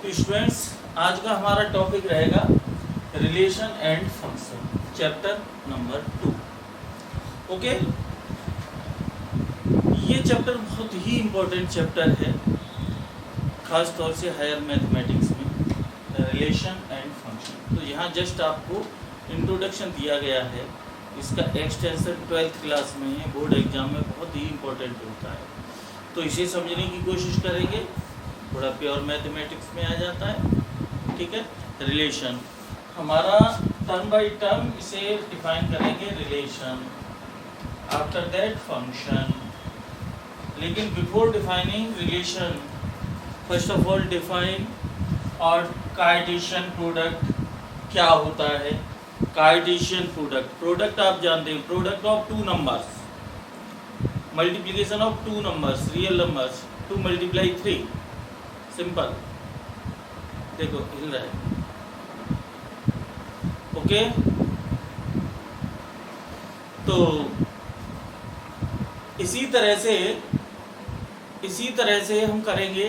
तो स्टूडेंट्स, आज का हमारा टॉपिक रहेगा relation and function, chapter number 2। Okay, ये चैप्टर बहुत ही इम्पोर्टेंट चैप्टर है, खास तौर से हायर मैथमेटिक्स में, रिलेशन एंड फंक्शन। तो यहाँ जस्ट आपको इंट्रोडक्शन दिया गया है, इसका एक्सटेंशन 12th क्लास में है, बोर्ड एग्जाम में बहुत ही इम्पोर्टेंट होता है। तो इसे समझने की कोशिश करेंगे, थोड़ा प्योर मैथमेटिक्स में आ जाता है। ठीक है, रिलेशन हमारा टर्म बाय टर्म इसे डिफाइन करेंगे, रिलेशन, आफ्टर दैट फंक्शन। लेकिन before defining relation, first of all define और कार्टेशियन प्रोडक्ट क्या होता है। कार्टेशियन प्रोडक्ट, प्रोडक्ट आप जानते हैं, product of two numbers, multiplication of two numbers, real numbers, 2 × 3, simple. देखो हिल रहा है। ओके, तो इसी तरह से हम करेंगे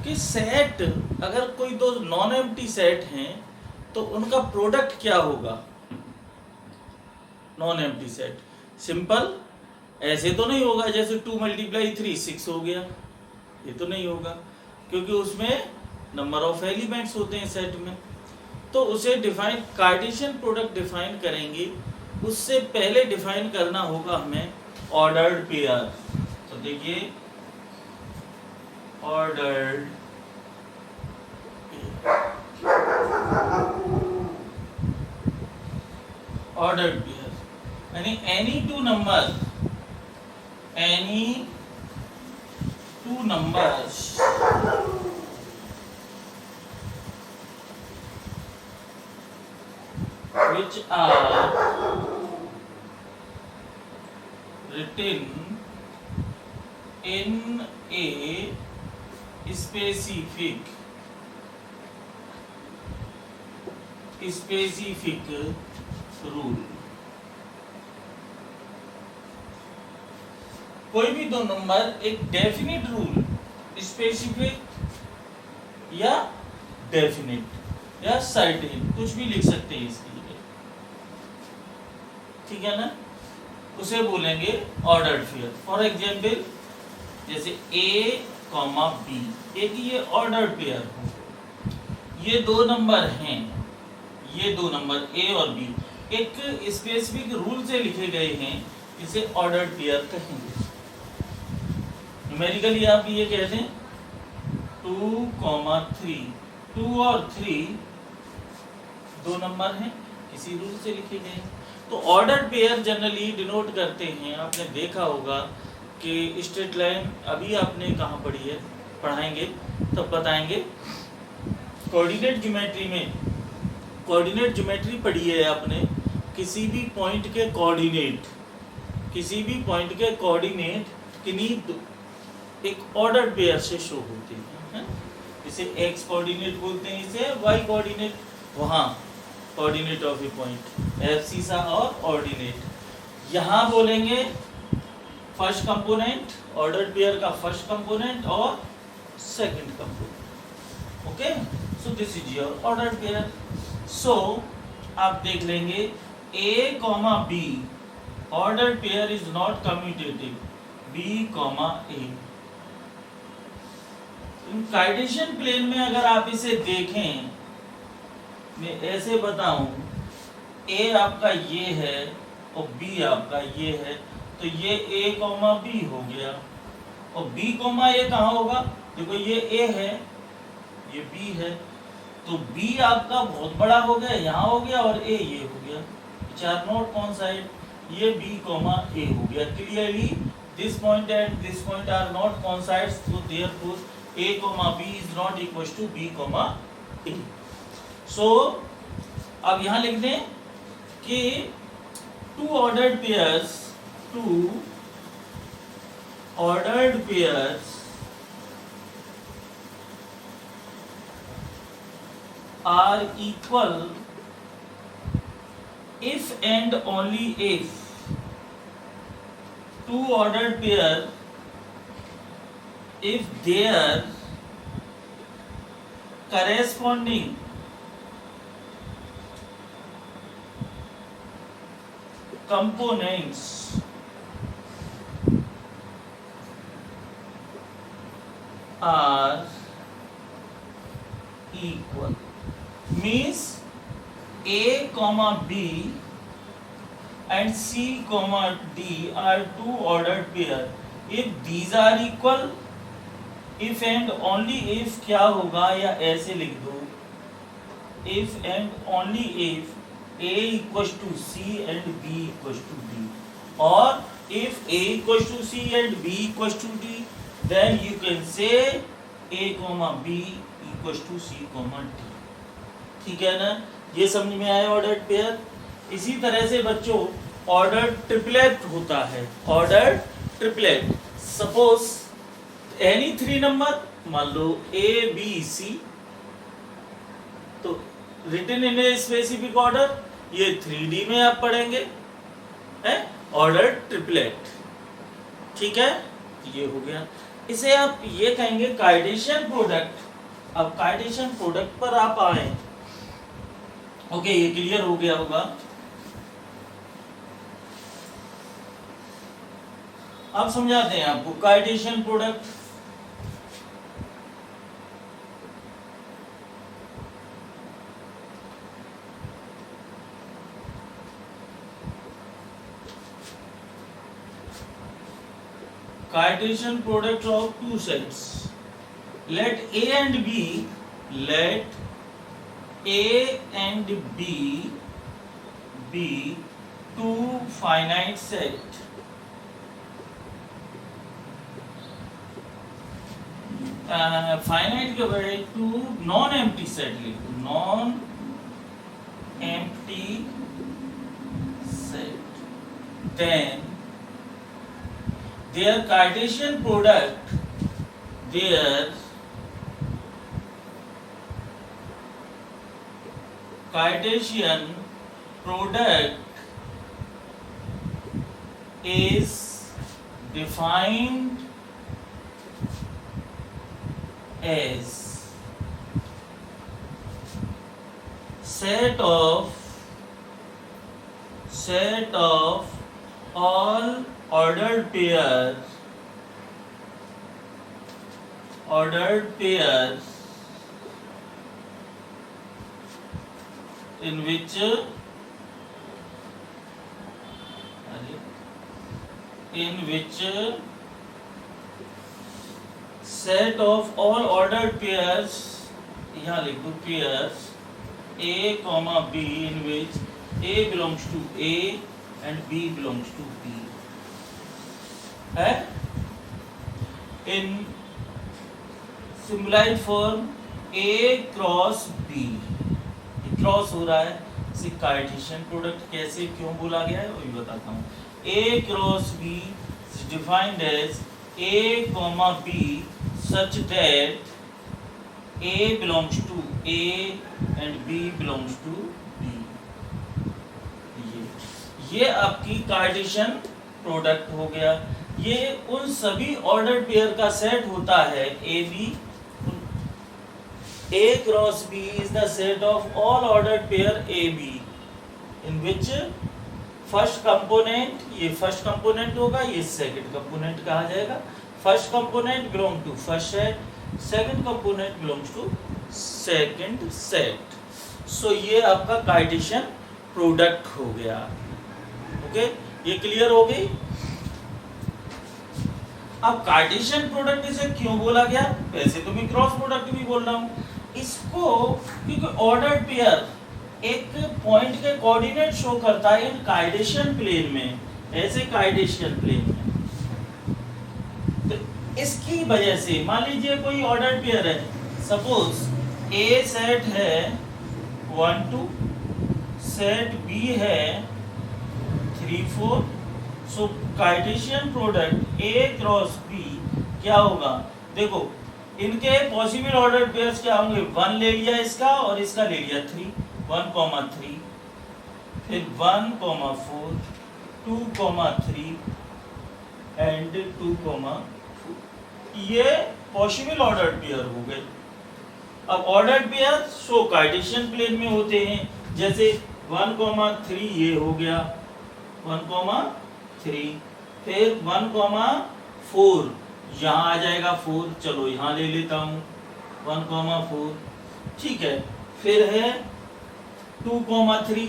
कि सेट, अगर कोई दो नॉन एम्प्टी सेट हैं तो उनका प्रोडक्ट क्या होगा। नॉन एम्प्टी सेट सिंपल ऐसे तो नहीं होगा जैसे 2 × 3 6 हो गया, ये तो नहीं होगा, क्योंकि उसमें नंबर ऑफ एलिमेंट्स होते हैं सेट में। तो उसे डिफाइन, कार्टेशियन प्रोडक्ट डिफाइन करेंगे, उससे पहले डिफाइन करना होगा हमें ऑर्डर्ड पेयर। तो देखिए, ऑर्डर्ड पेयर यानी any two numbers which are written in a specific rule। कोई भी दो नंबर एक डेफिनेट रूल, स्पेसिफिक या डेफिनेट या सर्टेन, कुछ भी लिख सकते हैं इसके लिए, ठीक है ना, उसे बोलेंगे ऑर्डर्ड पेयर। फॉर एग्जाम्पल जैसे A, B, एक ये ऑर्डर्ड पेयर हो, ये दो नंबर हैं, ये दो नंबर A और B एक स्पेसिफिक रूल से लिखे गए हैं, इसे ऑर्डर्ड पेयर कहेंगे। न्यूमेरिकली आप ये कहते हैं 2, 3, 2 और 3 दो नंबर हैं, किसी रूल से लिखे गए हैं। तो ऑर्डर्ड पेयर जनरली डिनोट करते हैं, आपने देखा होगा कि स्ट्रेट लाइन, अभी आपने कहाँ पढ़ी है, पढ़ाएंगे तब बताएंगे। कोऑर्डिनेट ज्योमेट्री में, कोऑर्डिनेट ज्योमेट्री पढ़ी है आपने, किसी भी पॉइंट के कोऑर्डिनेट किन्हीं एक ऑर्डर्ड पेयर से शो होते हैं। इसे एक्स कोऑर्डिनेट बोलते हैं, इसे वाई कोऑर्डिनेट, वहाँ coordinate of a point, abscissa और ऑर्डिनेट। यहाँ बोलेंगे फर्स्ट कंपोनेंट, ऑर्डर्ड पेयर का फर्स्ट कंपोनेंट और second component. Okay, so this is your ordered pair. So आप देख लेंगे A, B, ordered pair is not commutative, B, A। Cartesian plane में अगर आप इसे देखें, मैं ऐसे बताऊं, A आपका ये है और B आपका ये है, तो ये A, B हो गया, और B, A कहाँ होगा, देखो ये A है, ये B है, तो B आपका बहुत बड़ा हो गया, यहाँ हो गया, और A ये हो गया, which are not coincide, ये B, A हो गया। Clearly this point and this point are not coincides, so therefore A, B is not equals to B, A। So अब यहाँ लिख दें कि two ordered pairs are equal if and only if two ordered pair if their corresponding components are equal, means A comma B and C comma D are two ordered pair. If these are equal, if and only if क्या होगा, या ऐसे लिख दो, if and only if A equals to C and B equals to D, or if A equals to C and B equals to D, then you can say A comma B equals to C comma D. ठीक है ना, ये समझ में आया ordered pair. इसी तरह से बच्चों ऑर्डर ट्रिपलेट होता है, order triplet. Suppose any 3 number, मान लो A B C, तो written in a specific order, ये 3D में आप पढ़ेंगे, है ऑर्डर ट्रिपलेट। ठीक है, ये हो गया। इसे आप ये कहेंगे कार्टेशियन प्रोडक्ट। अब कार्टेशियन प्रोडक्ट पर आप आए, ओके, ये क्लियर हो गया होगा। अब समझाते हैं आपको Cartesian product. Cartesian product of two sets. Let A and B be two finite set. Finite के बड़े two non-empty set लिखो, non-empty set. Then their Cartesian product is defined as set of all ordered pairs in which set of all ordered pairs, यहाँ लिखो pairs A comma B, in which A belongs to A and B belongs to B है। In symbolized form A cross B, cross हो रहा है, इसे Cartesian product कैसे क्यों बोला गया है वो भी बताता हूँ। A cross B is defined as A comma B such that A belongs to A and B belongs to B। ये आपकी कार्टेशियन प्रोडक्ट हो गया। ये उन सभी ऑर्डर्ड पेयर का सेट होता है A B। A cross B is the set of all ordered pair AB in which first component, ये first component होगा, ये second component कहा जाएगा। First component belong to first set, second component belongs to second set। So ये आपका Cartesian product हो गया। Okay, ये क्लियर हो गई। अब कार्टेशियन प्रोडक्ट इसे क्यों बोला गया, वैसे तो मैं क्रॉस प्रोडक्ट भी बोल रहा हूँ इसको, क्योंकि ऑर्डर्ड पेयर एक पॉइंट के कोऑर्डिनेट शो करता है इन कार्टेशियन प्लेन में, ऐसे कार्टेशियन प्लेन में। तो इसकी वजह से मान लीजिए कोई ऑर्डर्ड पेयर है, सपोज A सेट है 1 2, सेट B है 3 4। So Cartesian product A cross B क्या होगा, देखो इनके पॉसिबल ऑर्डर पेयर्स क्या होंगे, 1 ले लिया इसका और इसका ले लिया 3, 1,3, फिर 1,4, 2,3 एंड 2,4। ये पॉसिबल ऑर्डर पेयर हो गए। अब ordered pair so Cartesian plane में होते हैं, जैसे 1,3 ये हो गया 1,3, फिर 1,4 यहाँ आ जाएगा 4, चलो यहाँ ले लेता हूँ 1,4, ठीक है। फिर है 2,3,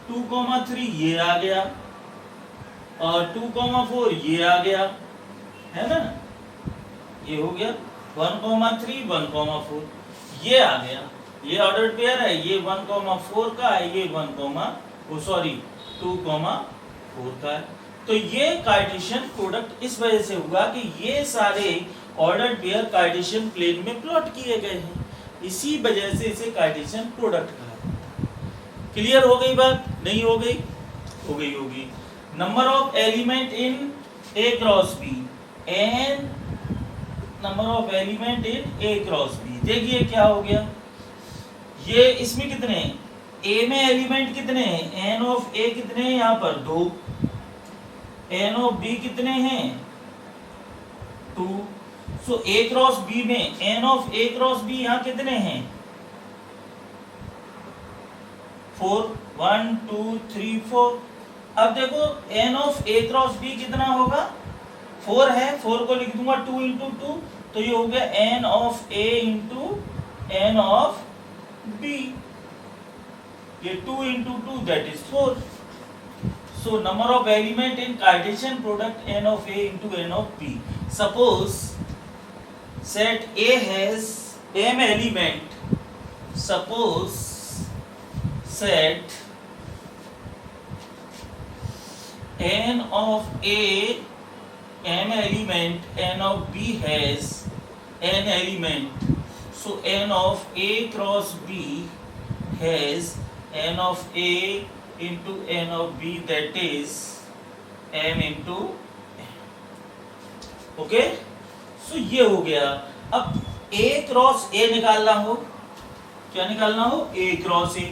2,3 ये आ गया और 2,4 ये आ गया, है ना, ये हो गया 1,3 1,4 ये आ गया, ये ऑर्डर्ड पेयर है, ये 1,4 का है, ये 2,4 का है। तो ये कार्टेशियन प्रोडक्ट इस वजह से हुआ कि ये सारे ऑर्डर्ड पेयर कार्टेशियन प्लेन में प्लॉट किए गए हैं, इसी वजह से इसे कार्टेशियन प्रोडक्ट कहा। क्लियर हो गई बात? नहीं हो गई? हो गई होगी। Number of element in A cross B and number of element in A cross B, देखिए क्या हो गया, ये इसमें कितने हैं, ए में एलिमेंट कितने हैं, एन ऑफ ए कितने हैं, यहाँ पर 2, एन ऑफ बी कितने हैं 2, सो ए क्रॉस बी में n of A cross B यहाँ कितने हैं 4, 1 2 3 4। अब देखो n of A cross B कितना होगा, 4 है, 4 को लिख दूंगा 2 इंटू 2, तो ये हो गया n of A into n of B, ये 2 into 2 that is 4। So number of element in Cartesian product n of a into n of b. Suppose set A has m element. Suppose set n of A m element, n of B has n element. So n of A cross B has n of A into n of B, that is m into okay. So ये हो गया। अब A cross A निकालना हो, क्या निकालना हो, A cross A,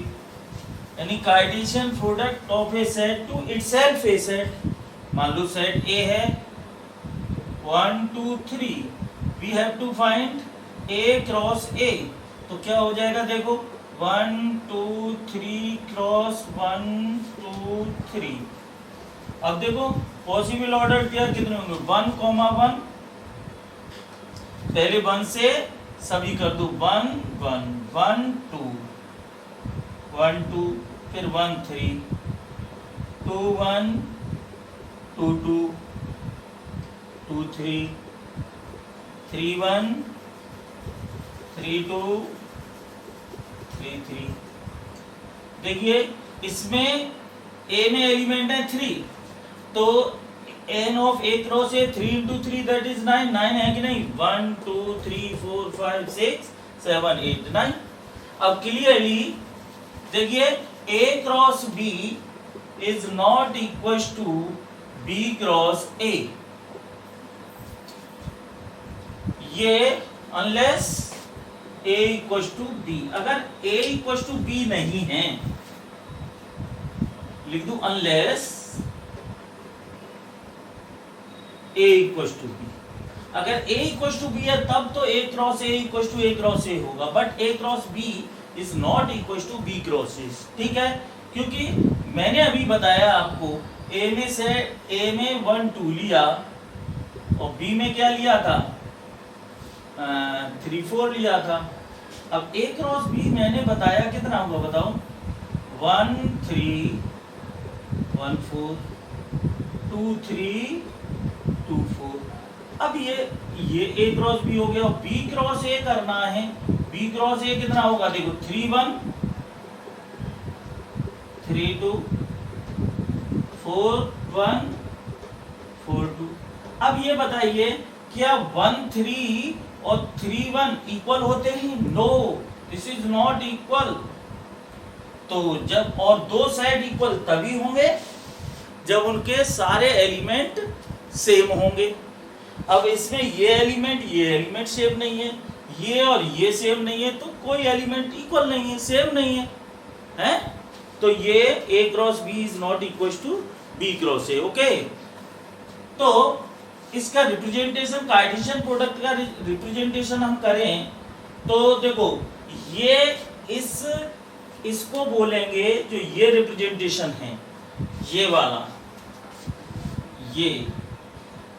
यानी Cartesian product of a set to itself a set. मान लो सेट A है 1 2 3, we have to find A cross A, तो क्या हो जाएगा, देखो 1 2 3 क्रॉस 1 2 3। अब देखो पॉसिबल ऑर्डर पेयर कितने होंगे, 1,1, पहले 1 से सभी कर दो, 1 1 1 2 1 2, फिर 1 3 2 1 2 2 2 3 3 1 3 2 3 3। देखिए इसमें A में एलिमेंट है 3, तो n of A cross A 3 into 3 that is 9, 9 है कि नहीं, 1 2 3 4 5 6 7 8 9। अब क्लियरली देखिए A cross B is not equal to B cross A, ये unless A equal to B। अगर A इक्वल टू B नहीं है, लिख दूं unless A equal to B। अगर A इक्वल टू B है तब तो A cross A equal to A cross A होगा, but A cross B is not equal to B cross A, ठीक है। क्योंकि मैंने अभी बताया आपको A में से A में 1 2 लिया और B में क्या लिया था 3 4 लिया था। अब A क्रॉस B मैंने बताया कितना होगा बताओ, 1 3 1 4 2 3 2 4। अब ये A क्रॉस B हो गया, B क्रॉस A करना है, B क्रॉस A कितना होगा, देखो 3 1 3 2 4 1 4 2। अब ये बताइए क्या 1 3 और 3 1 इक्वल होते हैं, no this is not equal. तो जब और दो साइड इक्वल तभी होंगे जब उनके सारे एलिमेंट सेम होंगे। अब इसमें ये एलिमेंट सेम नहीं है, ये और ये सेम नहीं है, तो कोई एलिमेंट इक्वल नहीं है, सेम नहीं है, हैं? तो ये A cross B is not equal to B cross A, okay. तो इसका रिप्रेजेंटेशन कार्टेशियन प्रोडक्ट का रिप्रेजेंटेशन हम करें तो देखो ये इसको बोलेंगे, जो ये रिप्रेजेंटेशन है ये वाला, ये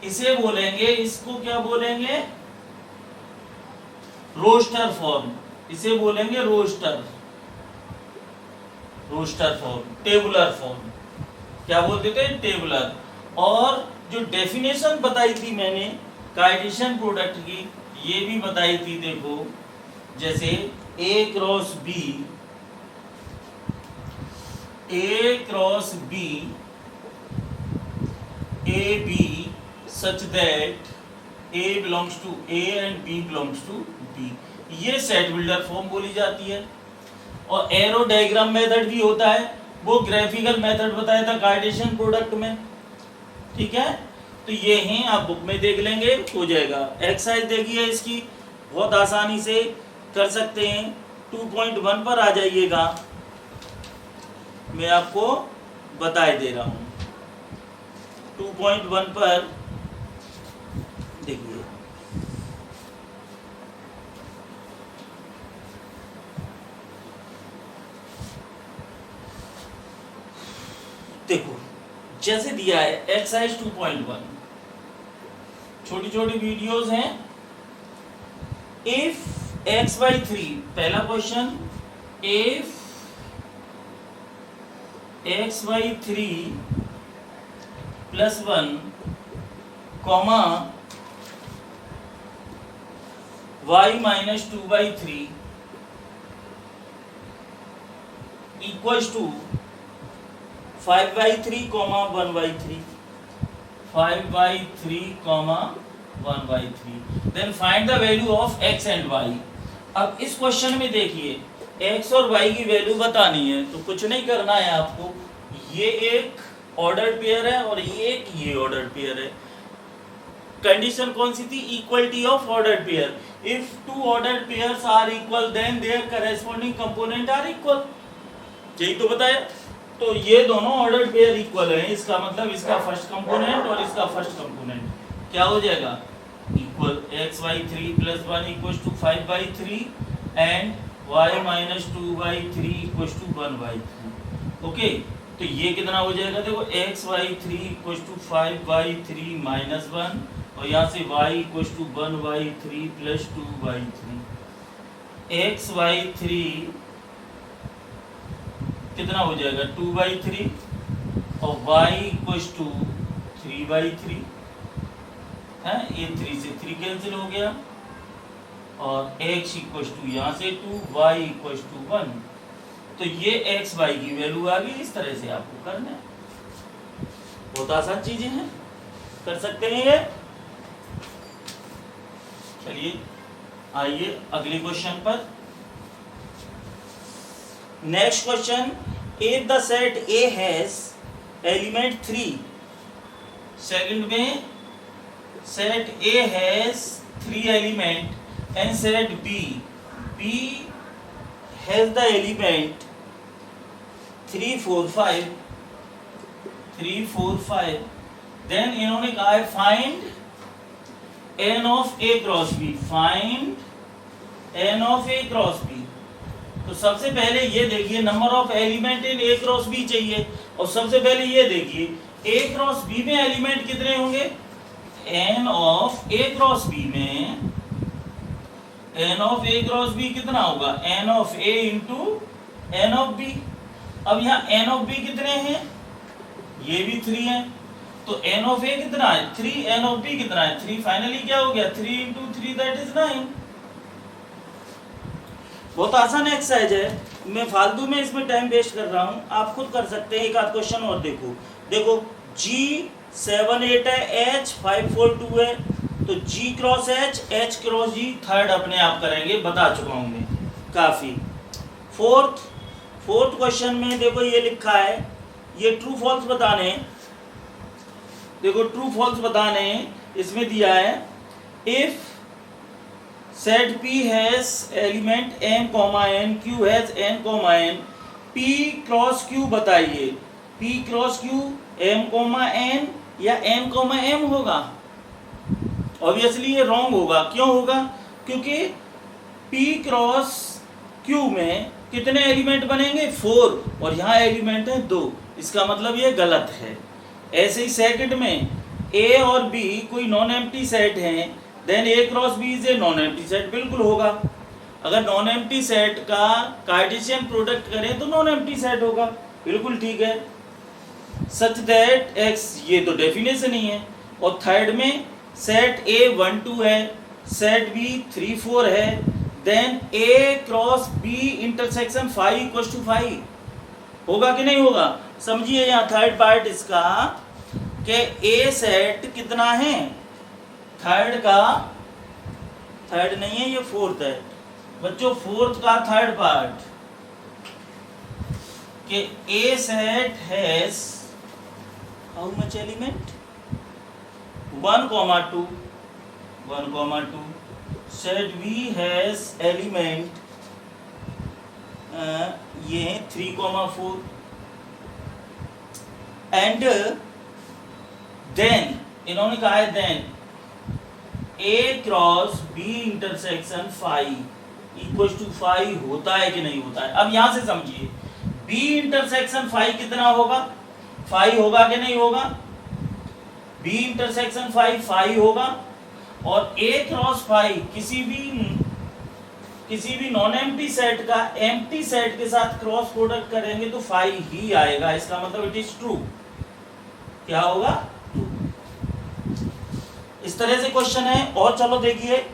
इसे बोलेंगे, इसको क्या बोलेंगे, रोस्टर फॉर्म। इसे बोलेंगे रोस्टर फॉर्म, टेबुलर फॉर्म। क्या बोलते थे, टेबुलर। और जो डेफिनेशन बताई थी मैंने कार्टेशियन प्रोडक्ट की, ये भी बताई थी, देखो जैसे A cross B AB such that A belongs to A and B belongs to B, ये सेट बिल्डर फॉर्म बोली जाती है। और एरो डायग्राम मेथड भी होता है, वो ग्राफिकल मेथड बताया था कार्टेशियन प्रोडक्ट में, ठीक है। तो ये हैं, आप बुक में देख लेंगे, हो जाएगा। एक्सरसाइज देखिए इसकी, बहुत आसानी से कर सकते हैं। 2.1 पर आ जाइएगा, मैं आपको बताए दे रहा हूँ। 2.1 पर देखिए, देखो जैसे दिया है एक्सरसाइज 2.1, छोटी छोटी वीडियोस हैं। इफ x/3, पहला question, if x/3 + 1, y - 2/3 equals to 5/3, 1/3, 5/3, 1/3, then find the value of x and y। अब इस क्वेश्चन में देखिए, x और y की वैल्यू बतानी है, तो कुछ नहीं करना है आपको। ये एक ऑर्डर्ड पेयर है और ये ऑर्डर्ड पेयर है। कंडीशन कौन सी थी, equality of ordered pair. If two ordered pairs are equal then their corresponding component are equal, यही तो बताया। तो ये दोनों ऑर्डर्ड पेयर इक्वल हैं, इसका मतलब इसका फर्स्ट कंपोनेंट और इसका फर्स्ट कंपोनेंट क्या हो जाएगा, equal. x/3 + 1 = 5/3 and y - 2/3 = 1/3। Okay, तो ये कितना हो जाएगा, देखो x/3 = 5/3 - 1, और यहाँ से y = 1/3 + 2/3। x/3 कितना हो जाएगा, 2/3, और y = 3/3 है। ये 3 से 3 कैंसिल हो गया, और x = यहाँ से 2, y = 1। तो ये x y की वैल्यू आ गई। इस तरह से आपको करना है, बहुत आसान चीजें हैं, कर सकते हैं ये। चलिए आइए अगले क्वेश्चन पर। Next question, if the set A has element 3, second में set A has 3 element and set B has the element 3, 4, 5, then इन्होंने कहा है find n of A cross B, find n of A cross B। तो सबसे पहले ये देखिए, number of element in A cross B चाहिए, और सबसे पहले ये देखिए A क्रॉस B में एलिमेंट कितने होंगे, n of A cross B में n of A cross B कितना होगा, n of A into n of B। अब यहाँ n of B कितने हैं, ये भी 3 है, तो n of A कितना है 3, n of B कितना है 3, फाइनली क्या हो गया 3 into 3 दैट इज 9। बहुत आसान एक्सरसाइज है, मैं फालतू में इसमें टाइम वेस्ट कर रहा हूँ, आप खुद कर सकते हैं। एक आध क्वेश्चन और देखो G 7 8 है, H 5 4 2 है, तो G cross H cross G third अपने आप करेंगे, बता चुका हूँ मैं काफ़ी। फोर्थ क्वेश्चन में देखो ये लिखा है, ये ट्रू फॉल्स बताने, देखो ट्रू फॉल्स बताने, इसमें दिया है if set P has element m, n, Q has n, n, P cross Q बताइए, P cross Q m, n या n, m होगा। ऑब्वियसली ये रॉन्ग होगा, क्यों होगा, क्योंकि P क्रॉस क्यू में कितने एलिमेंट बनेंगे 4 और यहाँ एलिमेंट है 2, इसका मतलब ये गलत है। ऐसे ही सेकंड में ए और बी कोई नॉन एम्प्टी सेट है, then A cross B is a non empty set, बिल्कुल होगा। अगर नॉन एम्प्टी सेट का कार्टेशियन प्रोडक्ट करें तो नॉन एम्प्टी सेट होगा, बिल्कुल ठीक है। सच दैट एक्स, ये तो डेफिनेशन ही है। और थर्ड में सेट ए 1 2 है, सेट बी 3 4 है, then A cross B intersection 5 = 5 होगा कि नहीं होगा। समझिए यहाँ थर्ड पार्ट इसका कि ए सेट कितना है, थर्ड का, थर्ड नहीं है ये फोर्थ है बच्चों, फोर्थ का थर्ड पार्ट कि A set has how much element 1 2 1 2, set B has element ये है 3 4 एंड देन इन्होंने कहा है then A cross B intersection 5 = 5 होता है कि नहीं होता है। अब यहां से समझिए बी इंटरसेक्शन 5 कितना होगा, 5 होगा कि नहीं होगा, बी इंटरसेक्शन 5 होगा। और ए क्रॉस 5 किसी भी नॉन एम्प्टी सेट का एम्प्टी सेट के साथ क्रॉस प्रोडक्ट करेंगे तो 5 ही आएगा, इसका मतलब इट इज ट्रू। क्या होगा, इस तरह से क्वेश्चन है। और चलो देखिए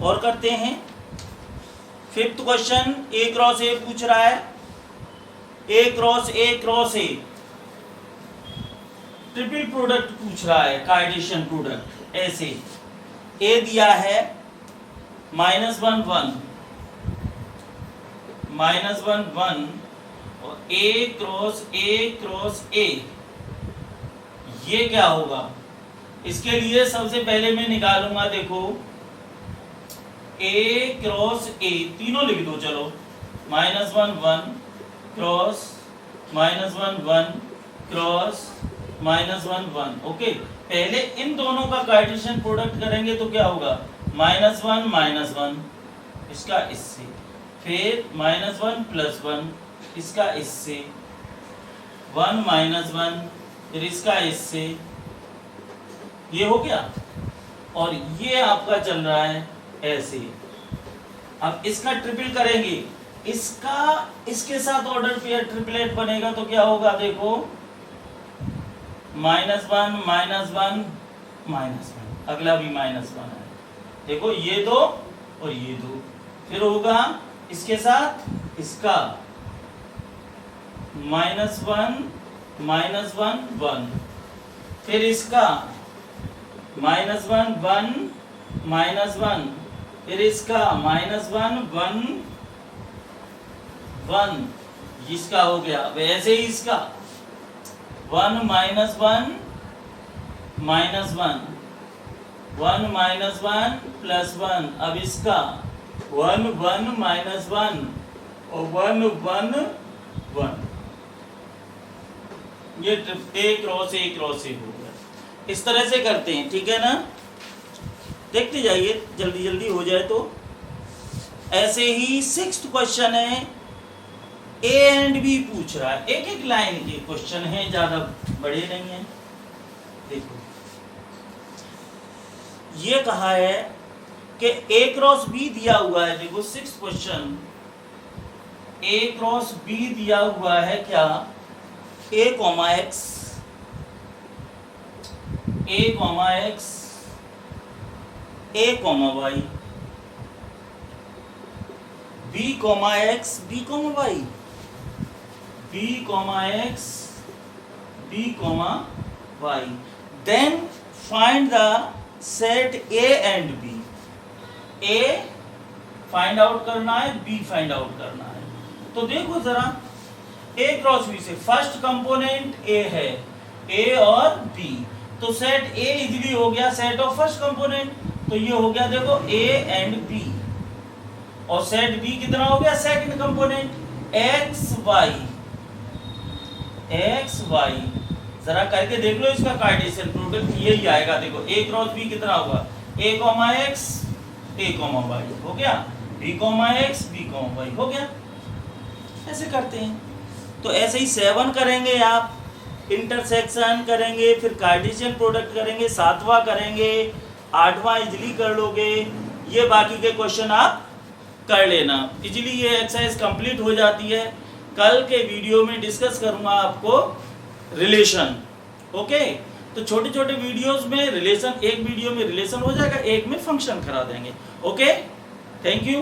और करते हैं। फिफ्थ क्वेश्चन ए क्रॉस ए पूछ रहा है, ए क्रॉस ए ट्रिपल प्रोडक्ट पूछ रहा है, कार्टेशियन प्रोडक्ट। ऐसे ए दिया है -1 1 -1 1 और ए क्रॉस ए, ये क्या होगा। इसके लिए सबसे पहले मैं निकालूंगा, देखो ए क्रॉस ए तीनों लिख दो, चलो -1 1 क्रॉस -1 1 क्रॉस -1 1। ओके, पहले इन दोनों का कार्टेशियन प्रोडक्ट करेंगे तो क्या होगा, -1 -1 इसका इससे, फिर -1 + 1 इसका इससे, 1 -1 फिर इसका इससे, ये हो गया। और ये आपका चल रहा है ऐसे। अब इसका ट्रिपल करेंगे, इसका इसके साथ ऑर्डर पेयर ट्रिपलेट बनेगा तो क्या होगा, देखो -1 -1 -1, अगला भी -1 है, देखो ये दो और ये दो, फिर होगा इसके साथ इसका -1 -1 1, फिर इसका -1 1 -1, फिर इसका -1 1 1, इसका हो गया। वैसे ही इसका 1 -1 -1 1 -1 + 1, अब इसका 1 1 -1 और 1 1 1, ये ए क्रॉस ए हो गया। इस तरह से करते हैं, ठीक है ना, देखते जाइए जल्दी जल्दी हो जाए तो। ऐसे ही सिक्स्थ क्वेश्चन है, ए एंड बी पूछ रहा है, एक एक लाइन के क्वेश्चन है, ज्यादा बड़े नहीं है। देखो ये कहा है कि ए क्रॉस बी दिया हुआ है, देखो सिक्स्थ क्वेश्चन, ए क्रॉस बी दिया हुआ है क्या, a, x a, x a, y b, x b, y b, x b, y, then find the set a and b। a find out करना है, b फाइंड आउट करना है। तो देखो जरा ए क्रॉस बी से फर्स्ट कंपोनेंट ए है, ए और बी, तो सेट ए इजीली हो गया सेट ऑफ फर्स्ट कंपोनेंट, तो ये हो गया देखो ए एंड बी। और सेट बी कितना हो गया, सेकंड कंपोनेंट एक्स वाई। जरा करके देख लो इसका कार्टेशियन प्रोडक्ट यही आएगा। देखो ए क्रॉस बी कितना होगा, a, x a, y हो गया, b, x b, y हो गया। ऐसे करते हैं। तो ऐसे ही 7 करेंगे आप, इंटरसेक्शन करेंगे, फिर कार्टेशियन प्रोडक्ट करेंगे, 7वां करेंगे, 8वां इजीली कर लोगे। ये बाकी के क्वेश्चन आप कर लेना इजीली, ये एक्सरसाइज कंप्लीट हो जाती है। कल के वीडियो में डिस्कस करूंगा आपको रिलेशन। ओके, तो छोटे छोटे वीडियोस में रिलेशन, एक वीडियो में रिलेशन हो जाएगा, एक में फंक्शन करा देंगे। Okay, thank you.